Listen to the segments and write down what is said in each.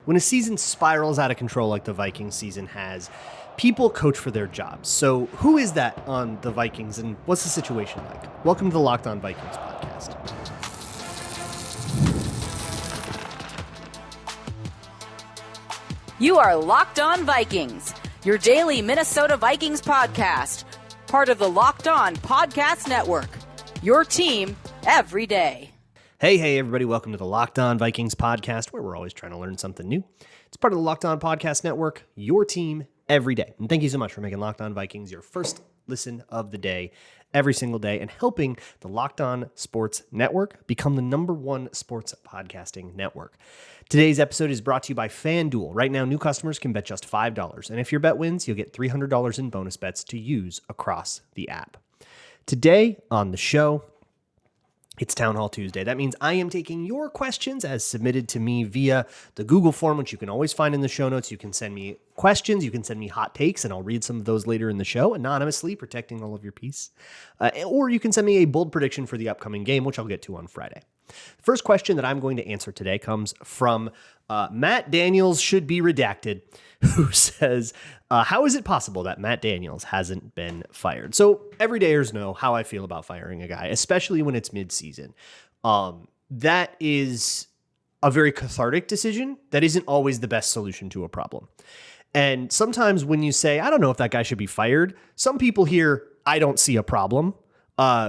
When a season spirals out of control like the Vikings season has, people coach for their jobs. So who is that on the Vikings, and what's the situation like? Welcome to the Locked On Vikings podcast. You are Locked On Vikings, your daily Minnesota Vikings podcast, part of the Locked On Podcast Network, your team every day. Hey, everybody. Welcome to the Locked On Vikings podcast, where we're always trying to learn something new. It's part of the Locked On Podcast Network, your team every day. And thank you so much for making Locked On Vikings your first listen of the day every single day and helping the Locked On Sports Network become the #1 sports podcasting network. Today's episode is brought to you by FanDuel. Right now, new customers can bet just $5. And if your bet wins, you'll get $300 in bonus bets to use across the app. Today on the show, it's Town Hall Tuesday. That means I am taking your questions as submitted to me via the Google form, which you can always find in the show notes. You can send me questions, you can send me hot takes, and I'll read some of those later in the show, anonymously, protecting all of your peace. Or you can send me a bold prediction for the upcoming game, which I'll get to on Friday. The first question that I'm going to answer today comes from Matt Daniels, should be redacted, who says, how is it possible that Matt Daniels hasn't been fired? So everydayers know how I feel about firing a guy, especially when it's midseason. That is a very cathartic decision. That isn't always the best solution to a problem. And sometimes when you say, I don't know if that guy should be fired, some people hear, I don't see a problem.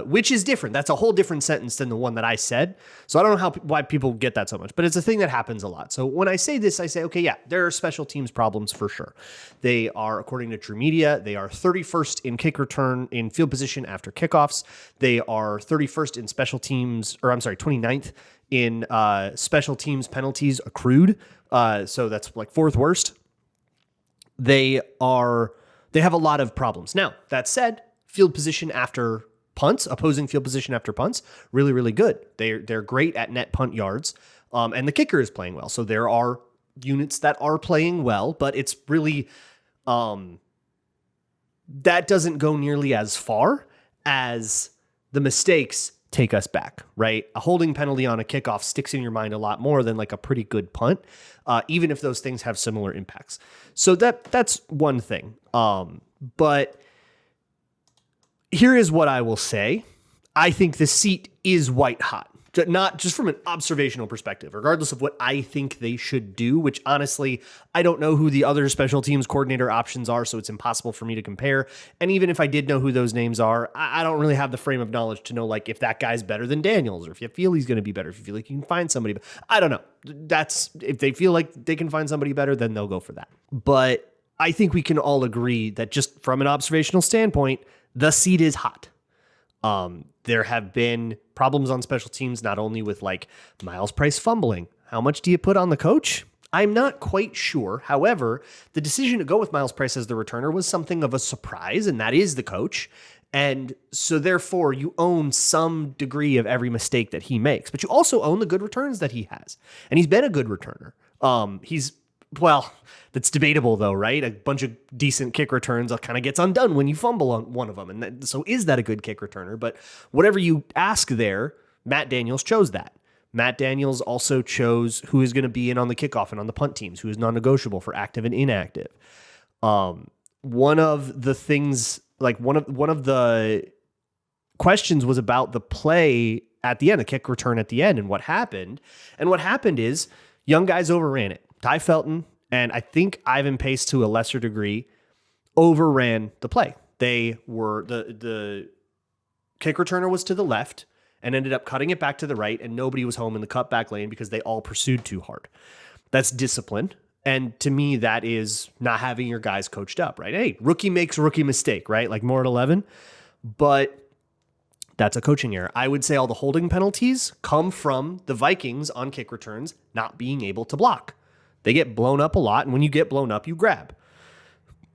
Which is different. That's a whole different sentence than the one that I said. So I don't know why people get that so much, but it's a thing that happens a lot. So when I say this, I say, okay, yeah, there are special teams problems for sure. They are, according to True Media, they are 31st in kick return in field position after kickoffs. They are 31st in special teams, 29th in special teams penalties accrued. So that's like 4th worst. They have a lot of problems. Now, that said, field position after punts, opposing field position after punts, really, really good. They're great at net punt yards, and the kicker is playing well. So there are units that are playing well, but it's really that doesn't go nearly as far as the mistakes take us back, right? A holding penalty on a kickoff sticks in your mind a lot more than like a pretty good punt, even if those things have similar impacts. So that's one thing, but here is what I will say. I think the seat is white hot, not just from an observational perspective, regardless of what I think they should do, which honestly, I don't know who the other special teams coordinator options are, so it's impossible for me to compare. And even if I did know who those names are, I don't really have the frame of knowledge to know like if that guy's better than Daniels, or if you feel he's going to be better, if you feel like you can find somebody. I don't know. If they feel like they can find somebody better, then they'll go for that. But I think we can all agree that just from an observational standpoint, the seat is hot. There have been problems on special teams, not only with like Miles Price fumbling. How much do you put on the coach? I'm not quite sure. However, the decision to go with Miles Price as the returner was something of a surprise, and that is the coach. And so therefore you own some degree of every mistake that he makes, but you also own the good returns that he has. And he's been a good returner. Well, that's debatable though, right? A bunch of decent kick returns kind of gets undone when you fumble on one of them. And so is that a good kick returner? But whatever you ask there, Matt Daniels chose that. Matt Daniels also chose who is going to be in on the kickoff and on the punt teams, who is non-negotiable for active and inactive. One of the things, like one of the questions was about the play at the end, the kick return at the end, and what happened. And what happened is young guys overran it. Ty Felton, and I think Ivan Pace to a lesser degree, overran the play. They were, the kick returner was to the left and ended up cutting it back to the right, and nobody was home in the cutback lane because they all pursued too hard. That's discipline. And to me, that is not having your guys coached up, right? Hey, rookie makes rookie mistake, right? Like more at 11. But that's a coaching error. I would say all the holding penalties come from the Vikings on kick returns not being able to block. They get blown up a lot, and when you get blown up, you grab.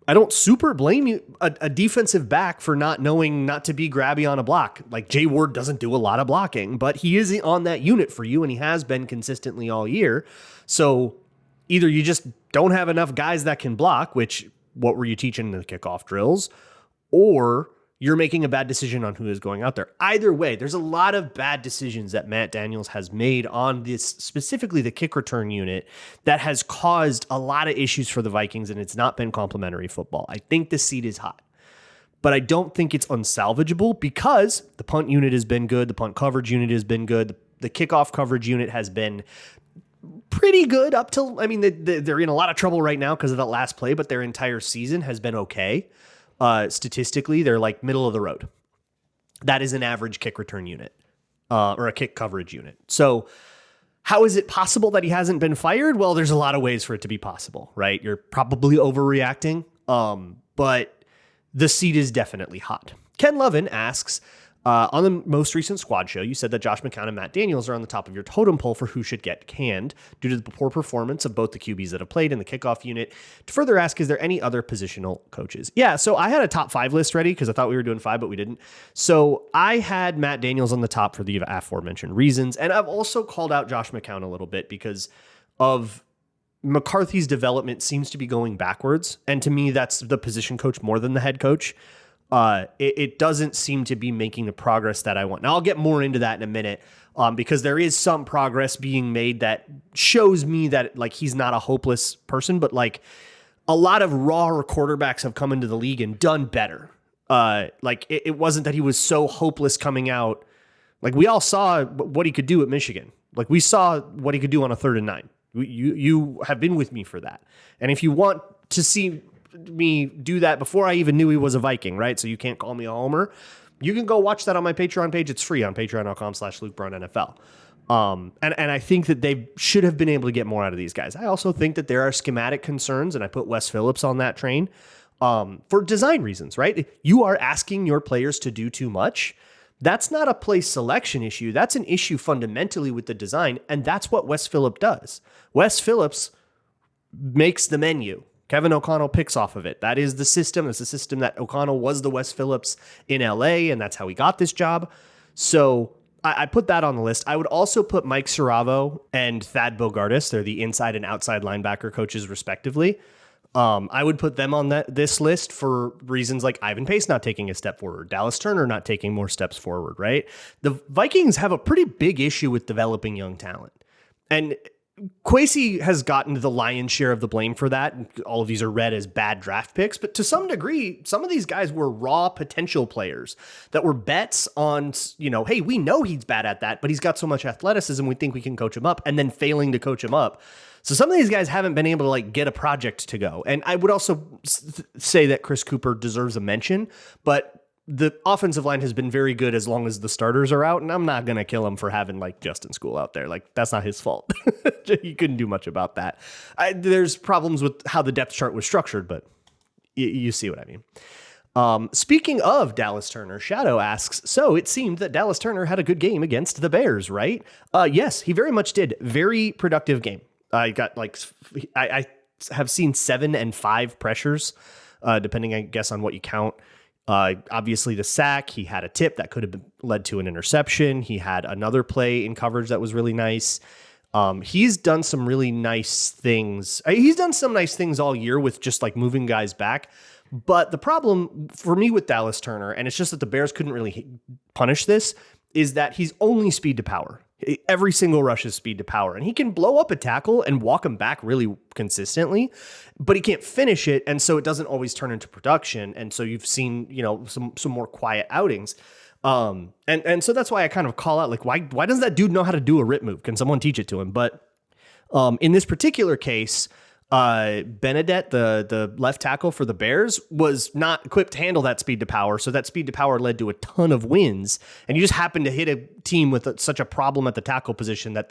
I don't super blame you, a defensive back, for not knowing not to be grabby on a block. Like Jay Ward doesn't do a lot of blocking, but he is on that unit for you, and he has been consistently all year. So either you just don't have enough guys that can block, which what were you teaching in the kickoff drills, or you're making a bad decision on who is going out there. Either way, there's a lot of bad decisions that Matt Daniels has made on this, specifically the kick return unit, that has caused a lot of issues for the Vikings, and it's not been complimentary football. I think the seat is hot, but I don't think it's unsalvageable because the punt unit has been good. The punt coverage unit has been good. The kickoff coverage unit has been pretty good up till, I mean, they're in a lot of trouble right now because of that last play, but their entire season has been okay. Statistically, they're like middle of the road. That is an average kick return unit or a kick coverage unit. So how is it possible that he hasn't been fired? Well, there's a lot of ways for it to be possible, right? You're probably overreacting, but the seat is definitely hot. Ken Lovin asks, on the most recent squad show, you said that Josh McCown and Matt Daniels are on the top of your totem pole for who should get canned due to the poor performance of both the QBs that have played in the kickoff unit. To further ask, is there any other positional coaches? Yeah, so I had a top 5 list ready because I thought we were doing 5, but we didn't. So I had Matt Daniels on the top for the aforementioned reasons. And I've also called out Josh McCown a little bit because of McCarthy's development seems to be going backwards. And to me, that's the position coach more than the head coach. It doesn't seem to be making the progress that I want. Now, I'll get more into that in a minute because there is some progress being made that shows me that like he's not a hopeless person, but like a lot of raw quarterbacks have come into the league and done better. Like it wasn't that he was so hopeless coming out. Like we all saw what he could do at Michigan. Like we saw what he could do on a 3rd and 9. You have been with me for that. And if you want to see me do that before I even knew he was a Viking, right? So you can't call me a homer. You can go watch that on my Patreon page. It's free on patreon.com/LukeBraunNFL. And I think that they should have been able to get more out of these guys. I also think that there are schematic concerns, and I put Wes Phillips on that train for design reasons, right? You are asking your players to do too much. That's not a play selection issue. That's an issue fundamentally with the design, and that's what Wes Phillips does. Wes Phillips makes the menu. Kevin O'Connell picks off of it. That is the system. It's the system that O'Connell was the Wes Phillips in LA, and that's how he got this job. So I put that on the list. I would also put Mike Saravo and Thad Bogardus. They're the inside and outside linebacker coaches, respectively. I would put them on this list for reasons like Ivan Pace not taking a step forward, Dallas Turner not taking more steps forward, right? The Vikings have a pretty big issue with developing young talent. And Kwesi has gotten the lion's share of the blame for that. All of these are read as bad draft picks, but to some degree, some of these guys were raw potential players that were bets on, hey, we know he's bad at that, but he's got so much athleticism, we think we can coach him up, and then failing to coach him up. So some of these guys haven't been able to get a project to go. And I would also say that Chris Cooper deserves a mention, but the offensive line has been very good as long as the starters are out, and I'm not going to kill him for having Justin School out there. That's not his fault. He couldn't do much about that. There's problems with how the depth chart was structured, but you see what I mean. Speaking of Dallas Turner, Shadow asks, so it seemed that Dallas Turner had a good game against the Bears, right? Yes, he very much did. Very productive game. I have seen 7 and 5 pressures, depending, I guess, on what you count. Obviously the sack, he had a tip that could have led to an interception. He had another play in coverage that was really nice. He's done some really nice things. He's done some nice things all year with just moving guys back. But the problem for me with Dallas Turner, and it's just that the Bears couldn't really punish this, is that he's only speed to power. Every single rush is speed to power, and he can blow up a tackle and walk him back really consistently, but he can't finish it, and so it doesn't always turn into production. And so you've seen, some more quiet outings, and so that's why I kind of call out why doesn't that dude know how to do a rip move? Can someone teach it to him? But in this particular case, Benedette, the left tackle for the Bears, was not equipped to handle that speed to power. So that speed to power led to a ton of wins. And you just happened to hit a team with such a problem at the tackle position that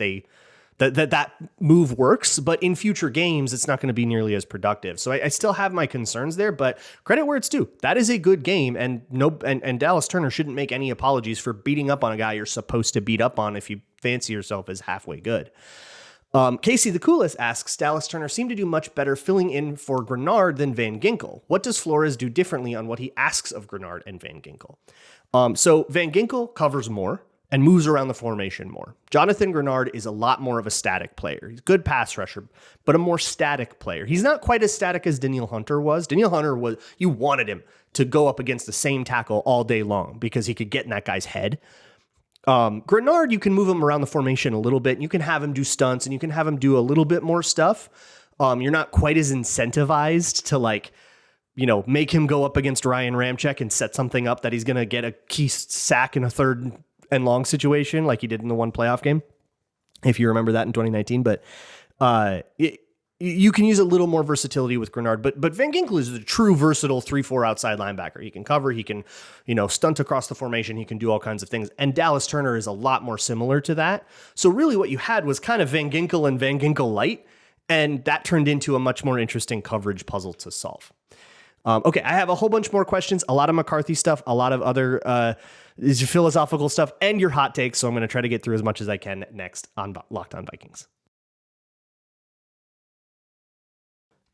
that move works. But in future games, it's not going to be nearly as productive. So I still have my concerns there, but credit where it's due. That is a good game. And Dallas Turner shouldn't make any apologies for beating up on a guy you're supposed to beat up on if you fancy yourself as halfway good. Casey the Coolest asks, Dallas Turner seemed to do much better filling in for Grenard than Van Ginkel. What does Flores do differently on what he asks of Grenard and Van Ginkel? So Van Ginkel covers more, and moves around the formation more. Jonathan Grenard is a lot more of a static player. He's a good pass rusher, but a more static player. He's not quite as static as Danielle Hunter was. Danielle Hunter was, you wanted him to go up against the same tackle all day long because he could get in that guy's head. Grenard, you can move him around the formation a little bit. And you can have him do stunts and you can have him do a little bit more stuff. You're not quite as incentivized to make him go up against Ryan Ramczyk and set something up that he's going to get a key sack in a 3rd and long situation like he did in the one playoff game, if you remember that in 2019. But you can use a little more versatility with Grenard. But Van Ginkel is a true versatile 3-4 outside linebacker. He can cover, he can stunt across the formation, he can do all kinds of things. And Dallas Turner is a lot more similar to that. So really what you had was kind of Van Ginkel and Van Ginkel light, and that turned into a much more interesting coverage puzzle to solve. Okay, I have a whole bunch more questions, a lot of McCarthy stuff, a lot of other philosophical stuff, and your hot takes. So I'm going to try to get through as much as I can next on Locked On Vikings.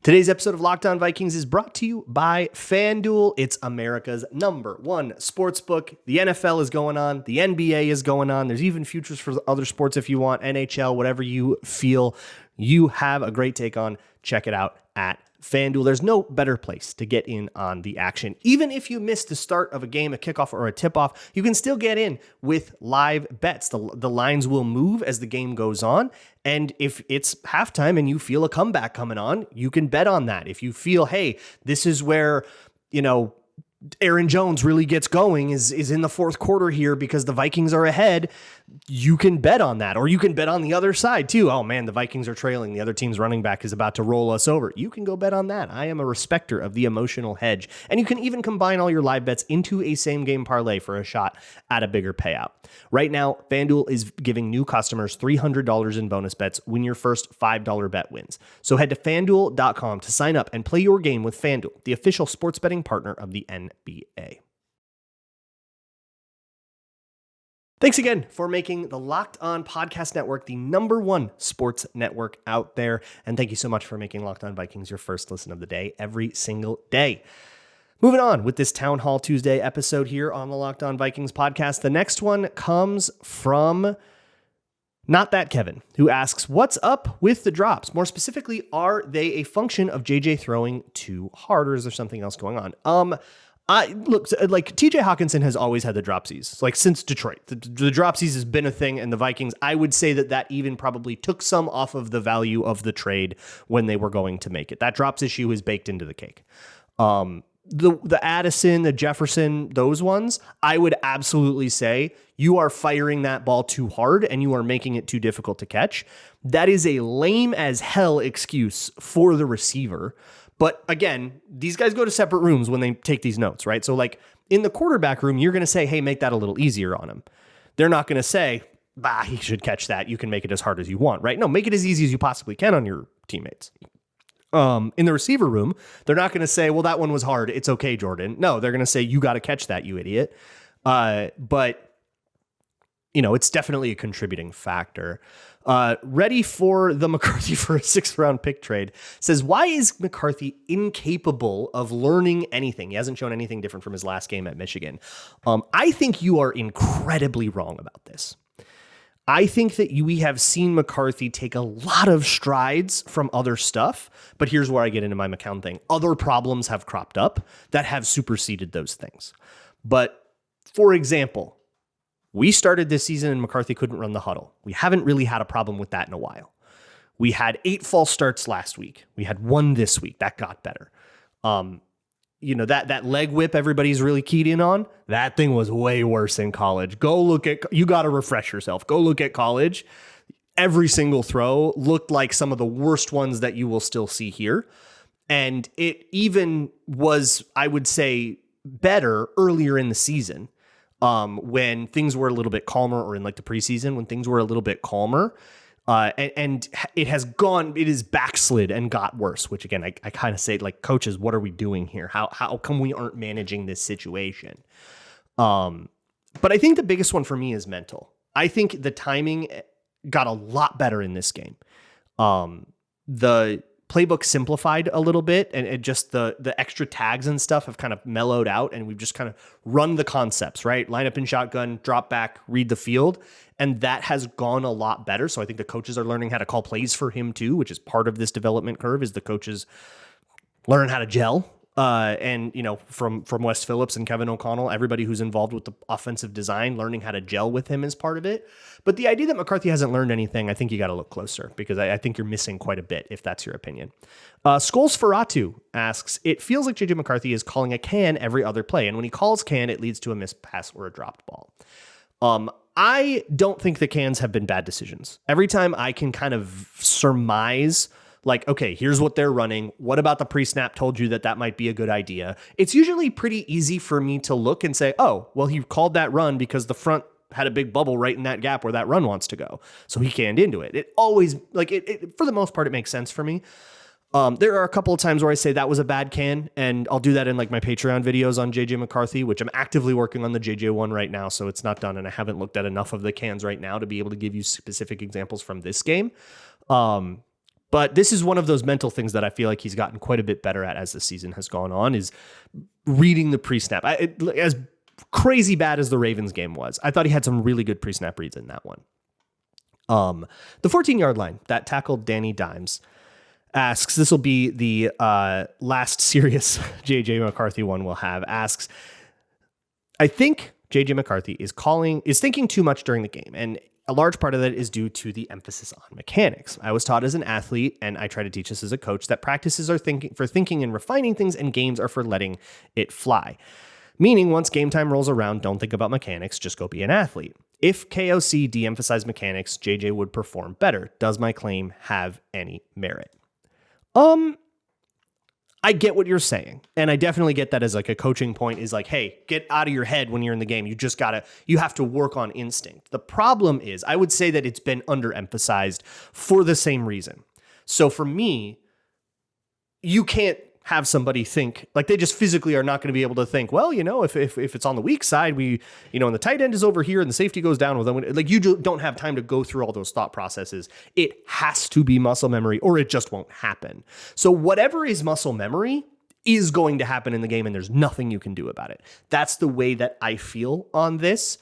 Today's episode of Locked On Vikings is brought to you by FanDuel. It's America's #1 sportsbook. The NFL is going on. The NBA is going on. There's even futures for other sports if you want, NHL, whatever you feel you have a great take on. Check it out at FanDuel. There's no better place to get in on the action. Even if you miss the start of a game, a kickoff, or a tip-off, you can still get in with live bets. The lines will move as the game goes on. And if it's halftime and you feel a comeback coming on, you can bet on that. If you feel, hey, this is where, Aaron Jones really gets going is in the 4th quarter here because the Vikings are ahead, you can bet on that. Or you can bet on the other side too. Oh man, the Vikings are trailing. The other team's running back is about to roll us over. You can go bet on that. I am a respecter of the emotional hedge. And you can even combine all your live bets into a same game parlay for a shot at a bigger payout. Right now, FanDuel is giving new customers $300 in bonus bets when your first $5 bet wins. So head to FanDuel.com to sign up and play your game with FanDuel, the official sports betting partner of the NBA. Thanks again for making the Locked On Podcast Network the #1 sports network out there. And thank you so much for making Locked On Vikings your first listen of the day every single day. Moving on with this Town Hall Tuesday episode here on the Locked On Vikings podcast. The next one comes from Not That Kevin, who asks, what's up with the drops? More specifically, are they a function of JJ throwing too hard, or is there something else going on? Look, like TJ Hawkinson has always had the dropsies, like since Detroit. The dropsies has been a thing, and the Vikings, I would say that even probably took some off of the value of the trade when they were going to make it. That drops issue is baked into the cake. The Addison, the Jefferson, those ones, I would absolutely say you are firing that ball too hard and you are making it too difficult to catch. That is a lame as hell excuse for the receiver. But again, these guys go to separate rooms when they take these notes, right? So like in the quarterback room, you're going to say, hey, make that a little easier on him. They're not going to say, he should catch that. You can make it as hard as you want, right? No, make it as easy as you possibly can on your teammates. In the receiver room, they're not going to say, well, that one was hard. It's okay, Jordan. No, they're going to say, you got to catch that, you idiot. But it's definitely a contributing factor. Ready for the McCarthy for a 6th round pick trade says, why is McCarthy incapable of learning anything? He hasn't shown anything different from his last game at Michigan. I think you are incredibly wrong about this. I think that we have seen McCarthy take a lot of strides from other stuff, but here's where I get into my McCown thing. Other problems have cropped up that have superseded those things. But for example, we started this season and McCarthy couldn't run the huddle. We haven't really had a problem with that in a while. We had 8 false starts last week. We had 1 this week. That got better. That leg whip everybody's really keyed in on, that thing was way worse in college. You got to refresh yourself. Go look at college. Every single throw looked like some of the worst ones that you will still see here. And it even was, I would say, better earlier in the season when things were a little bit calmer, or in like the preseason when things were a little bit calmer. And it is backslid and got worse, which again, I kind of say, like, coaches, what are we doing here? How come we aren't managing this situation? But I think the biggest one for me is mental. I think the timing got a lot better in this game. The playbook simplified a little bit, and it just the extra tags and stuff have kind of mellowed out, and we've just kind of run the concepts, right? Line up in shotgun, drop back, read the field, and that has gone a lot better. So I think the coaches are learning how to call plays for him too, which is part of this development curve, is the coaches learn how to gel. And, you know, from Wes Phillips and Kevin O'Connell, everybody who's involved with the offensive design, learning how to gel with him is part of it. But the idea that McCarthy hasn't learned anything, I think you got to look closer, because I think you're missing quite a bit, if that's your opinion. Skulls Ferratu asks, it feels like JJ McCarthy is calling a can every other play, and when he calls can, it leads to a missed pass or a dropped ball. I don't think the cans have been bad decisions. Every time I can kind of surmise, like, okay, here's what they're running. What about the pre-snap told you that might be a good idea? It's usually pretty easy for me to look and say, oh, well, he called that run because the front had a big bubble right in that gap where that run wants to go. So he canned into it. It always, like, it for the most part, it makes sense for me. There are a couple of times where I say that was a bad can, and I'll do that in like my Patreon videos on JJ McCarthy, which I'm actively working on the JJ one right now, so it's not done, and I haven't looked at enough of the cans right now to be able to give you specific examples from this game. But this is one of those mental things that I feel like he's gotten quite a bit better at as the season has gone on, is reading the pre-snap. As crazy bad as the Ravens game was, I thought he had some really good pre-snap reads in that one. The 14-yard line that tackled Danny Dimes asks, this will be the last serious JJ McCarthy one we'll have, asks, I think JJ McCarthy is thinking too much during the game, and a large part of that is due to the emphasis on mechanics. I was taught as an athlete, and I try to teach this as a coach, that practices are for thinking and refining things, and games are for letting it fly. Meaning, once game time rolls around, don't think about mechanics, just go be an athlete. If KOC de-emphasized mechanics, JJ would perform better. Does my claim have any merit? I get what you're saying. And I definitely get that as like a coaching point, is like, hey, get out of your head when you're in the game. You have to work on instinct. The problem is, I would say that it's been underemphasized for the same reason. So for me, you can't have somebody think, like, they just physically are not going to be able to think, well, you know, if it's on the weak side, and the tight end is over here and the safety goes down with them. Like, you don't have time to go through all those thought processes. It has to be muscle memory, or it just won't happen. So whatever is muscle memory is going to happen in the game, and there's nothing you can do about it. That's the way that I feel on this,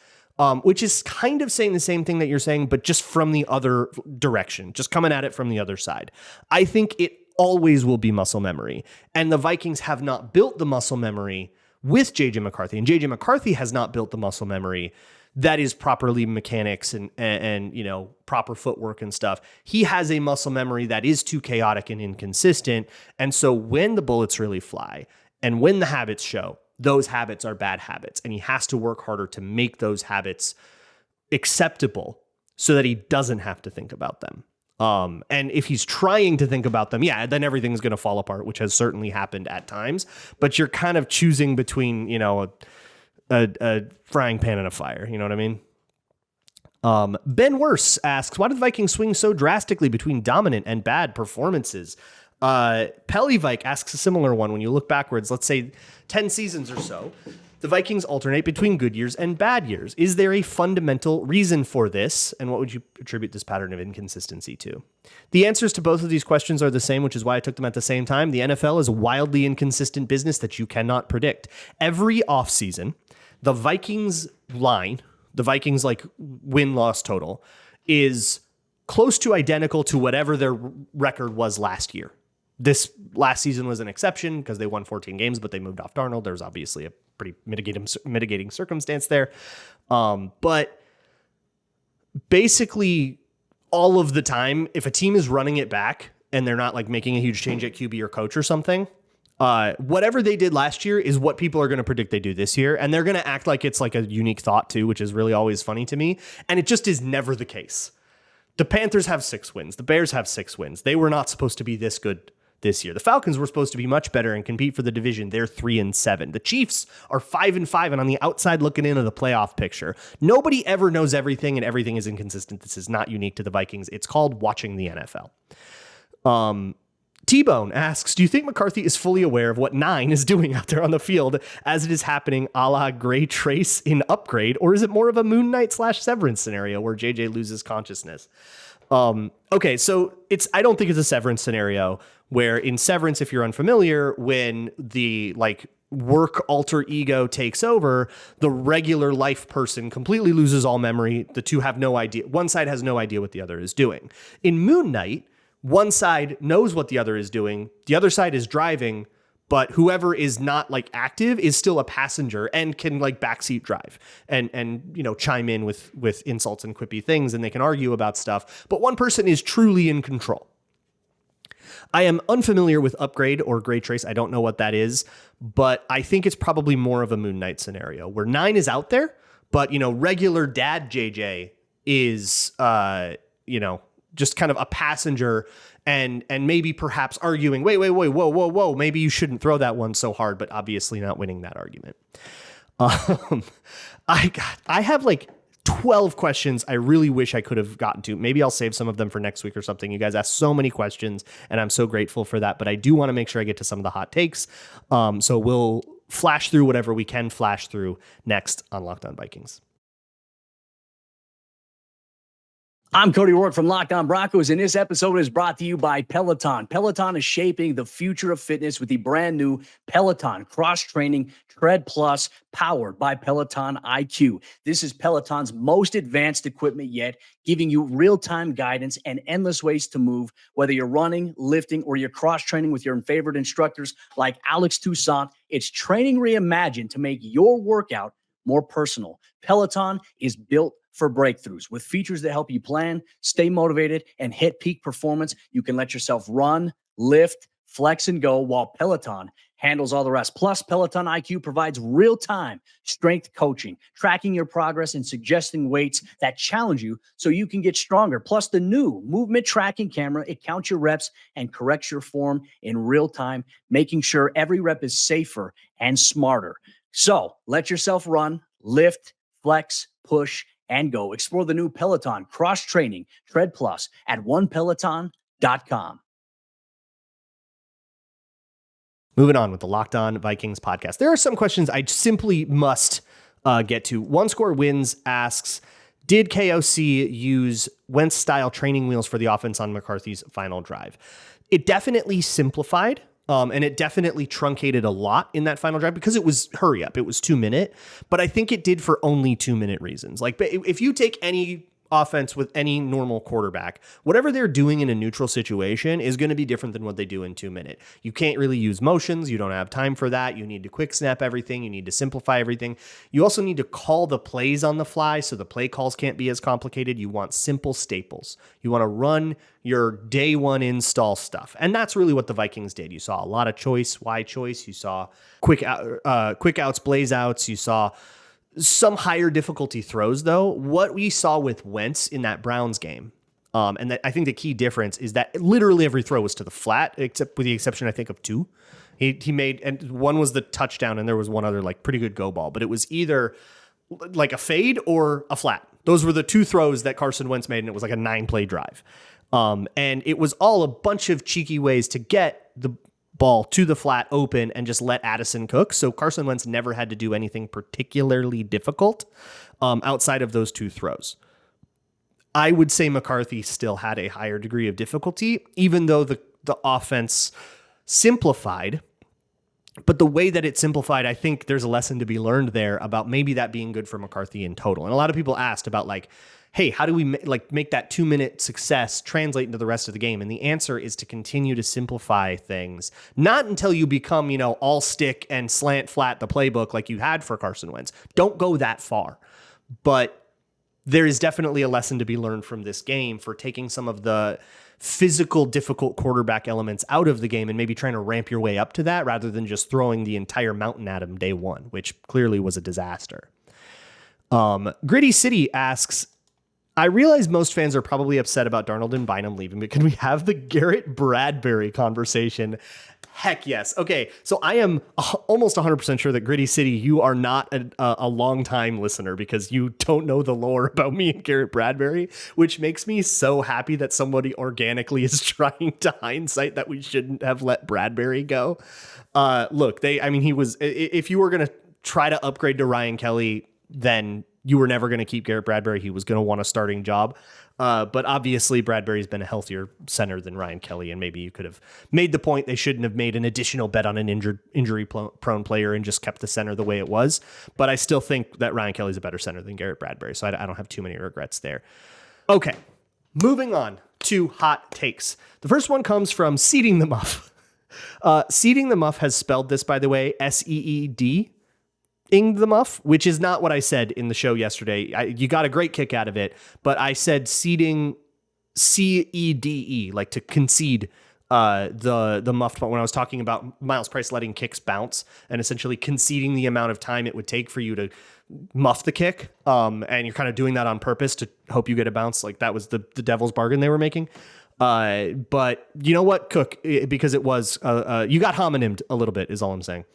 which is kind of saying the same thing that you're saying, but just from the other direction, just coming at it from the other side. I think it always will be muscle memory. And the Vikings have not built the muscle memory with JJ McCarthy. And JJ McCarthy has not built the muscle memory that is properly mechanics and proper footwork and stuff. He has a muscle memory that is too chaotic and inconsistent. And so when the bullets really fly and when the habits show, those habits are bad habits. And he has to work harder to make those habits acceptable so that he doesn't have to think about them. And if he's trying to think about them, then everything's going to fall apart, which has certainly happened at times. But you're kind of choosing between, a frying pan and a fire. You know what I mean? Ben Worse asks, why did the Vikings swing so drastically between dominant and bad performances? Pelivike asks a similar one. When you look backwards, let's say 10 seasons or so, the Vikings alternate between good years and bad years. Is there a fundamental reason for this? And what would you attribute this pattern of inconsistency to? The answers to both of these questions are the same, which is why I took them at the same time. The NFL is a wildly inconsistent business that you cannot predict. Every offseason, the Vikings line, the Vikings win-loss total, is close to identical to whatever their record was last year. This last season was an exception because they won 14 games, but they moved off Darnold. There's obviously a pretty mitigating circumstance there. But basically all of the time, if a team is running it back and they're not making a huge change at QB or coach or something, whatever they did last year is what people are going to predict they do this year. And they're going to act like it's a unique thought too, which is really always funny to me. And it just is never the case. The Panthers have 6 wins. The Bears have 6 wins. They were not supposed to be this good this year. The Falcons were supposed to be much better and compete for the division. They're 3-7. The Chiefs are 5-5 and on the outside looking into the playoff picture. Nobody ever knows everything and everything is inconsistent. This is not unique to the Vikings. It's called watching the NFL. T-Bone asks, do you think McCarthy is fully aware of what 9 is doing out there on the field as it is happening a la Gray Trace in Upgrade, or is it more of a Moon Knight / Severance scenario where JJ loses consciousness? Okay, so I don't think it's a Severance scenario where in Severance, if you're unfamiliar, when the like work alter ego takes over, the regular life person completely loses all memory. The two have no idea. One side has no idea what the other is doing. In Moon Knight, one side knows what the other is doing. The other side is driving, but whoever is not like active is still a passenger and can like backseat drive and chime in with insults and quippy things, and they can argue about stuff. But one person is truly in control. I am unfamiliar with Upgrade or Gray Trace. I don't know what that is, but I think it's probably more of a Moon Knight scenario where 9 is out there, but regular dad JJ is just kind of a passenger and maybe perhaps arguing, wait, whoa, maybe you shouldn't throw that one so hard, but obviously not winning that argument. I have like 12 questions I really wish I could have gotten to. Maybe I'll save some of them for next week or something. You guys asked so many questions, and I'm so grateful for that. But I do want to make sure I get to some of the hot takes. So we'll flash through whatever we can flash through next on Locked On Vikings. I'm Cody Rourke from Locked On Broncos, and this episode is brought to you by Peloton. Peloton is shaping the future of fitness with the brand new Peloton Cross-Training Tread Plus, powered by Peloton IQ. This is Peloton's most advanced equipment yet, giving you real-time guidance and endless ways to move, whether you're running, lifting, or you're cross-training with your favorite instructors like Alex Toussaint. It's training reimagined to make your workout more personal. Peloton is built for breakthroughs with features that help you plan, stay motivated, and hit peak performance. You can let yourself run, lift, flex, and go while Peloton handles all the rest. Plus, Peloton IQ provides real-time strength coaching, tracking your progress and suggesting weights that challenge you so you can get stronger. Plus, the new movement tracking camera, it counts your reps and corrects your form in real time, making sure every rep is safer and smarter. So let yourself run, lift, flex, push, and go. Explore the new Peloton Cross-Training Tread Plus at onepeloton.com. Moving on with the Locked On Vikings podcast. There are some questions I simply must get to. One Score Wins asks, did KOC use Wentz-style training wheels for the offense on McCarthy's final drive? It definitely simplified. And it definitely truncated a lot in that final drive because it was hurry up. It was 2 minute, but I think it did for only 2 minute reasons. Like if you take any offense with any normal quarterback, whatever they're doing in a neutral situation is going to be different than what they do in 2 minute. You can't really use motions. You don't have time for that. You need to quick snap everything. You need to simplify everything. You also need to call the plays on the fly, so the play calls can't be as complicated. You want simple staples. You want to run your day one install stuff. And that's really what the Vikings did. You saw a lot of choice, wide choice. You saw quick outs, blaze outs. You saw some higher difficulty throws, though. What we saw with Wentz in that Browns game, and I think the key difference is that literally every throw was to the flat, except with the exception, I think, of 2. He made, and one was the touchdown, and there was one other like pretty good go ball, but it was either like a fade or a flat. Those were the 2 throws that Carson Wentz made, and it was like a 9-play drive. And it was all a bunch of cheeky ways to get the ball to the flat open and just let Addison cook. So Carson Wentz never had to do anything particularly difficult outside of those 2 throws. I would say McCarthy still had a higher degree of difficulty, even though the offense simplified. But the way that it simplified, I think there's a lesson to be learned there about maybe that being good for McCarthy in total. And a lot of people asked about like, hey, how do we make that 2 minute success translate into the rest of the game? And the answer is to continue to simplify things, not until you become, all stick and slant flat the playbook like you had for Carson Wentz. Don't go that far. But there is definitely a lesson to be learned from this game for taking some of the physical, difficult quarterback elements out of the game and maybe trying to ramp your way up to that rather than just throwing the entire mountain at him day one, which clearly was a disaster. Gritty City asks, I realize most fans are probably upset about Darnold and Bynum leaving, but can we have the Garrett Bradbury conversation? Heck yes. Okay, so I am almost 100% sure that Gritty City, you are not a long-time listener because you don't know the lore about me and Garrett Bradbury, which makes me so happy that somebody organically is trying to hindsight that we shouldn't have let Bradbury go. Look, he was, if you were going to try to upgrade to Ryan Kelly, then you were never going to keep Garrett Bradbury. He was going to want a starting job. But obviously Bradbury's been a healthier center than Ryan Kelly. And maybe you could have made the point they shouldn't have made an additional bet on an injury prone player and just kept the center the way it was. But I still think that Ryan Kelly's a better center than Garrett Bradbury. So I don't have too many regrets there. Okay, moving on to hot takes. The first one comes from Seeding the Muff. Seeding the Muff has spelled this, by the way, SEED. Ing the Muff, which is not what I said in the show yesterday. You got a great kick out of it, but I said seeding CEDE, like to concede the muffed when I was talking about Miles Price letting kicks bounce and essentially conceding the amount of time it would take for you to muff the kick. And you're kind of doing that on purpose to hope you get a bounce. Like that was the devil's bargain they were making. But you know what, Cook, because it was, you got homonymed a little bit is all I'm saying.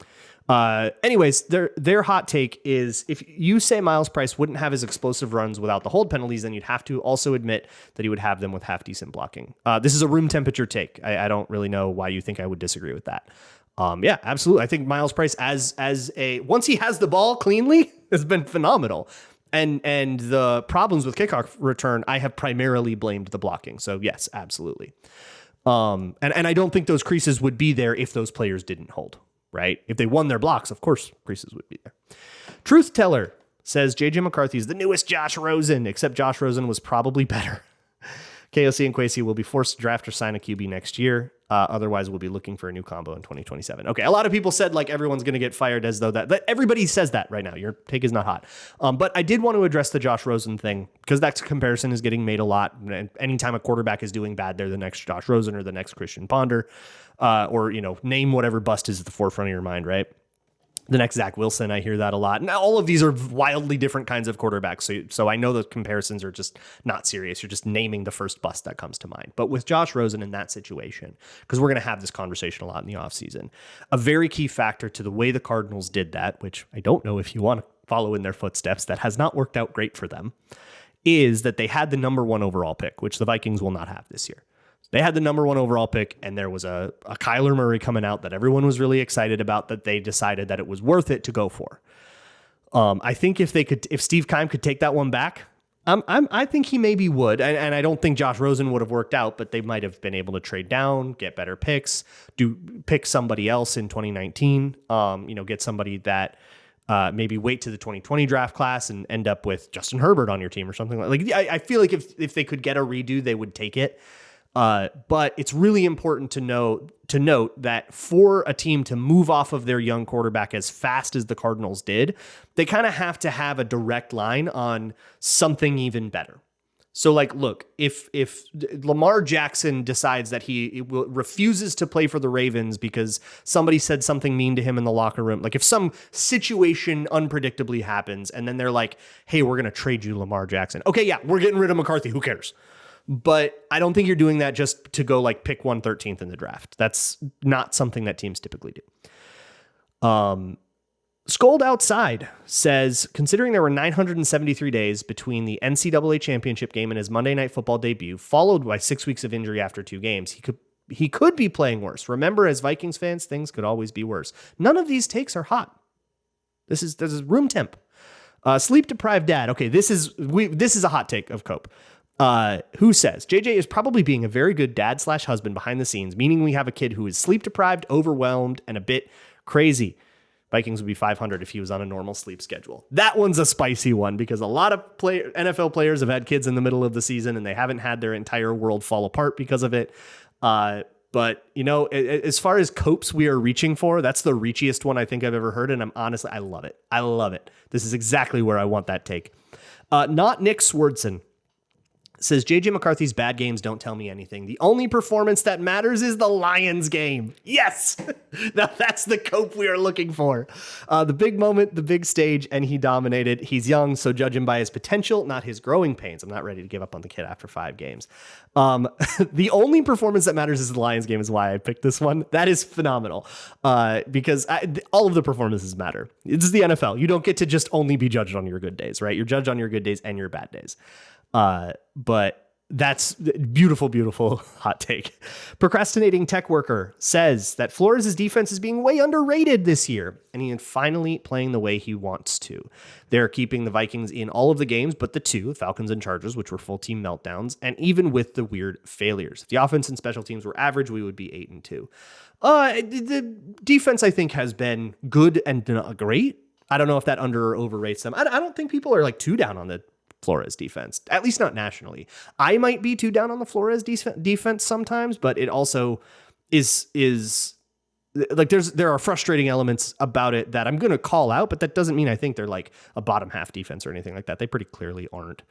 Anyways, their hot take is if you say Miles Price wouldn't have his explosive runs without the hold penalties, then you'd have to also admit that he would have them with half decent blocking. This is a room temperature take. I don't really know why you think I would disagree with that. Yeah, absolutely. I think Miles Price once he has the ball cleanly has been phenomenal. And the problems with kickoff return, I have primarily blamed the blocking. So yes, absolutely. And I don't think those creases would be there if those players didn't hold. Right? If they won their blocks, of course, creases would be there. Truth Teller says JJ McCarthy is the newest Josh Rosen, except Josh Rosen was probably better. KOC and Kwesi will be forced to draft or sign a QB next year. Otherwise, we'll be looking for a new combo in 2027. Okay, a lot of people said like everyone's going to get fired as though that everybody says that right now. Your take is not hot. But I did want to address the Josh Rosen thing because that comparison is getting made a lot. And anytime a quarterback is doing bad, they're the next Josh Rosen or the next Christian Ponder. Or, name whatever bust is at the forefront of your mind, right? The next Zach Wilson, I hear that a lot. Now, all of these are wildly different kinds of quarterbacks. So I know the comparisons are just not serious. You're just naming the first bust that comes to mind. But with Josh Rosen in that situation, because we're going to have this conversation a lot in the offseason, a very key factor to the way the Cardinals did that, which I don't know if you want to follow in their footsteps, that has not worked out great for them, is that they had the number 1 overall pick, which the Vikings will not have this year. They had the number 1 overall pick, and there was a Kyler Murray coming out that everyone was really excited about that they decided that it was worth it to go for. I think if Steve Keim could take that one back, I think he maybe would. And I don't think Josh Rosen would have worked out, but they might have been able to trade down, get better picks, pick somebody else in 2019, get somebody that maybe wait to the 2020 draft class and end up with Justin Herbert on your team or something like I feel like if they could get a redo, they would take it. But it's really important to note that for a team to move off of their young quarterback as fast as the Cardinals did, they kind of have to have a direct line on something even better. So like, look, if Lamar Jackson decides that he refuses to play for the Ravens because somebody said something mean to him in the locker room, like if some situation unpredictably happens and then they're like, hey, we're going to trade you Lamar Jackson. Okay, yeah, we're getting rid of McCarthy. Who cares? But I don't think you're doing that just to go like pick 113th in the draft. That's not something that teams typically do. Scold Outside says, considering there were 973 days between the NCAA championship game and his Monday Night Football debut, followed by 6 weeks of injury after 2 games, he could be playing worse. Remember, as Vikings fans, things could always be worse. None of these takes are hot. This is room temp. Sleep deprived dad. Okay, this is a hot take of Cope. Who says JJ is probably being a very good dad / husband behind the scenes, meaning we have a kid who is sleep deprived, overwhelmed, and a bit crazy. Vikings would be 500 if he was on a normal sleep schedule. That one's a spicy one because a lot of NFL players have had kids in the middle of the season and they haven't had their entire world fall apart because of it. But as far as Copes we are reaching for, that's the reachiest one I think I've ever heard. And I love it. I love it. This is exactly where I want that take. Not Nick Swardson says JJ McCarthy's bad games don't tell me anything. The only performance that matters is the Lions game. Yes, now that's the Cope we are looking for. The big moment, the big stage, and he dominated. He's young, so judge him by his potential, not his growing pains. I'm not ready to give up on the kid after 5 games. The only performance that matters is the Lions game is why I picked this one. That is phenomenal because all of the performances matter. It's the NFL. You don't get to just only be judged on your good days, right? You're judged on your good days and your bad days. But That's beautiful, beautiful hot take. Procrastinating tech worker says that Flores' defense is being way underrated this year, and he is finally playing the way he wants to. They're keeping the Vikings in all of the games but the two, Falcons and Chargers, which were full team meltdowns, and even with the weird failures. If the offense and special teams were average, we would be 8-2. The defense, I think, has been good and not great. I don't know if that under or overrates them. I don't think people are like too down on the Flores defense, at least not nationally. I might be too down on the Flores defense sometimes, but it also is like there are frustrating elements about it that I'm going to call out, but that doesn't mean I think they're like a bottom half defense or anything like that. They pretty clearly aren't.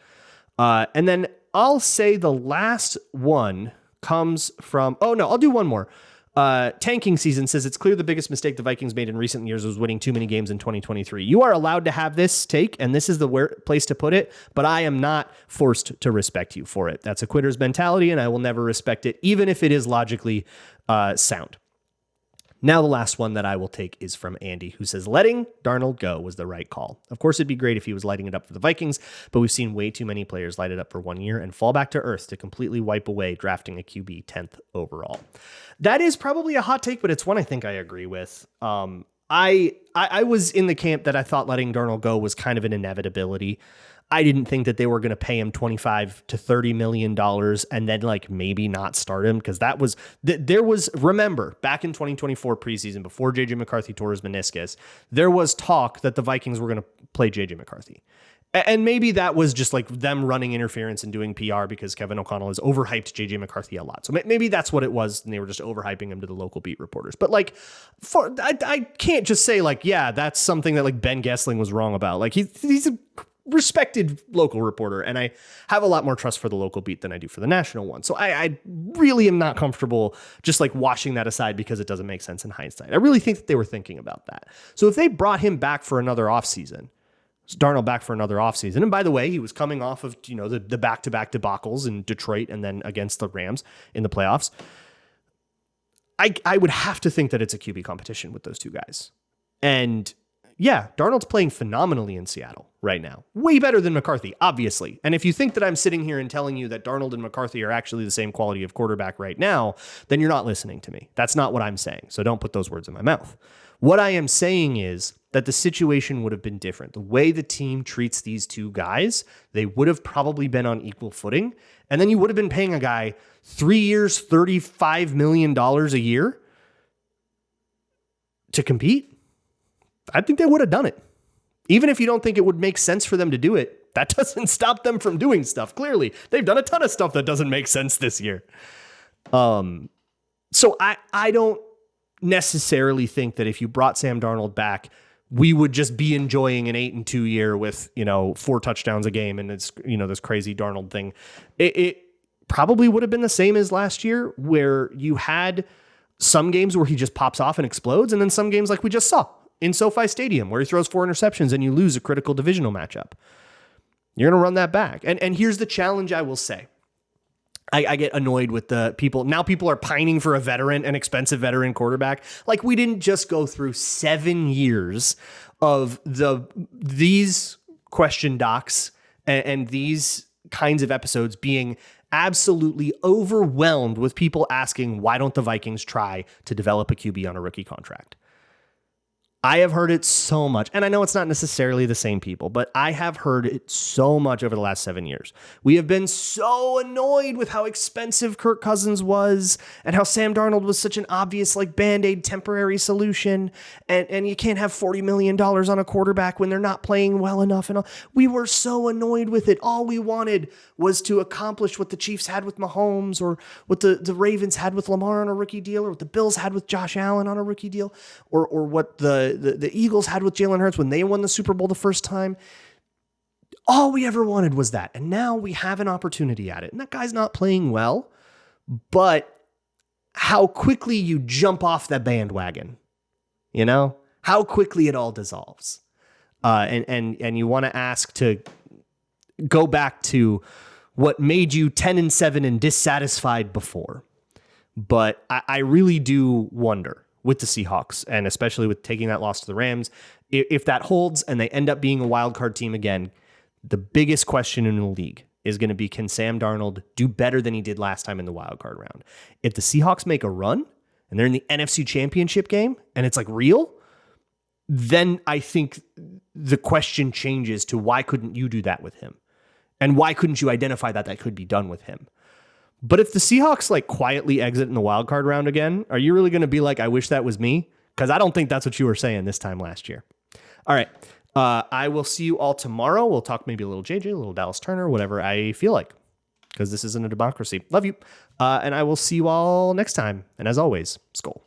And then I'll say the last one comes from, I'll do one more. Tanking Season says it's clear the biggest mistake the Vikings made in recent years was winning too many games in 2023. You are allowed to have this take, and this is the place to put it, but I am not forced to respect you for it. That's a quitter's mentality, and I will never respect it, even if it is logically sound. Now the last one that I will take is from Andy, who says letting Darnold go was the right call. Of course, it'd be great if he was lighting it up for the Vikings, but we've seen way too many players light it up for 1 year and fall back to earth to completely wipe away drafting a QB 10th overall. That is probably a hot take, but it's one I think I agree with. I was in the camp that I thought letting Darnold go was kind of an inevitability. I didn't think that they were going to pay him $25 to $30 million and then like maybe not start him, because remember, back in 2024 preseason, before JJ McCarthy tore his meniscus, there was talk that the Vikings were going to play JJ McCarthy. And maybe that was just like them running interference and doing PR because Kevin O'Connell has overhyped JJ McCarthy a lot. So maybe that's what it was, and they were just overhyping him to the local beat reporters. But like, I can't just say like, yeah, that's something that like Ben Gessling was wrong about. Like he's a respected local reporter, and I have a lot more trust for the local beat than I do for the national one. So I really am not comfortable just like washing that aside because it doesn't make sense in hindsight. I really think that they were thinking about that. So if they brought him back for another offseason, Darnold back for another offseason, and by the way, he was coming off of the back-to-back debacles in Detroit and then against the Rams in the playoffs, I would have to think that it's a QB competition with those two guys. And yeah, Darnold's playing phenomenally in Seattle right now. Way better than McCarthy, obviously. And if you think that I'm sitting here and telling you that Darnold and McCarthy are actually the same quality of quarterback right now, then you're not listening to me. That's not what I'm saying. So don't put those words in my mouth. What I am saying is that the situation would have been different. The way the team treats these two guys, they would have probably been on equal footing. And then you would have been paying a guy 3 years, $35 million a year to compete. I think they would have done it. Even if you don't think it would make sense for them to do it, that doesn't stop them from doing stuff. Clearly, they've done a ton of stuff that doesn't make sense this year. So I don't necessarily think that if you brought Sam Darnold back, we would just be enjoying an 8-2 year with, 4 touchdowns a game and it's, this crazy Darnold thing. It probably would have been the same as last year, where you had some games where he just pops off and explodes, and then some games like we just saw in SoFi Stadium where he throws 4 interceptions and you lose a critical divisional matchup. You're going to run that back. And here's the challenge I will say. I get annoyed with the people. Now people are pining for an expensive veteran quarterback. Like, we didn't just go through 7 years of these question docs and these kinds of episodes being absolutely overwhelmed with people asking, why don't the Vikings try to develop a QB on a rookie contract? I have heard it so much, and I know it's not necessarily the same people, but I have heard it so much over the last 7 years. We have been so annoyed with how expensive Kirk Cousins was and how Sam Darnold was such an obvious like Band-Aid temporary solution, and you can't have $40 million on a quarterback when they're not playing well enough. And all. We were so annoyed with it. All we wanted was to accomplish what the Chiefs had with Mahomes, or what the Ravens had with Lamar on a rookie deal, or what the Bills had with Josh Allen on a rookie deal, or what the Eagles had with Jalen Hurts when they won the Super Bowl the first time. All we ever wanted was that. And now we have an opportunity at it. And that guy's not playing well, but how quickly you jump off that bandwagon, how quickly it all dissolves. And you want to ask to go back to what made you 10-7 and dissatisfied before. But I really do wonder, with the Seahawks, and especially with taking that loss to the Rams, if that holds and they end up being a wild card team again, the biggest question in the league is going to be, can Sam Darnold do better than he did last time in the wild card round? If the Seahawks make a run and they're in the NFC Championship game and it's like real, then I think the question changes to why couldn't you do that with him? And why couldn't you identify that could be done with him? But if the Seahawks like quietly exit in the wild card round again, are you really going to be like, I wish that was me? Because I don't think that's what you were saying this time last year. All right. I will see you all tomorrow. We'll talk maybe a little JJ, a little Dallas Turner, whatever I feel like, because this isn't a democracy. Love you. And I will see you all next time. And as always, Skol.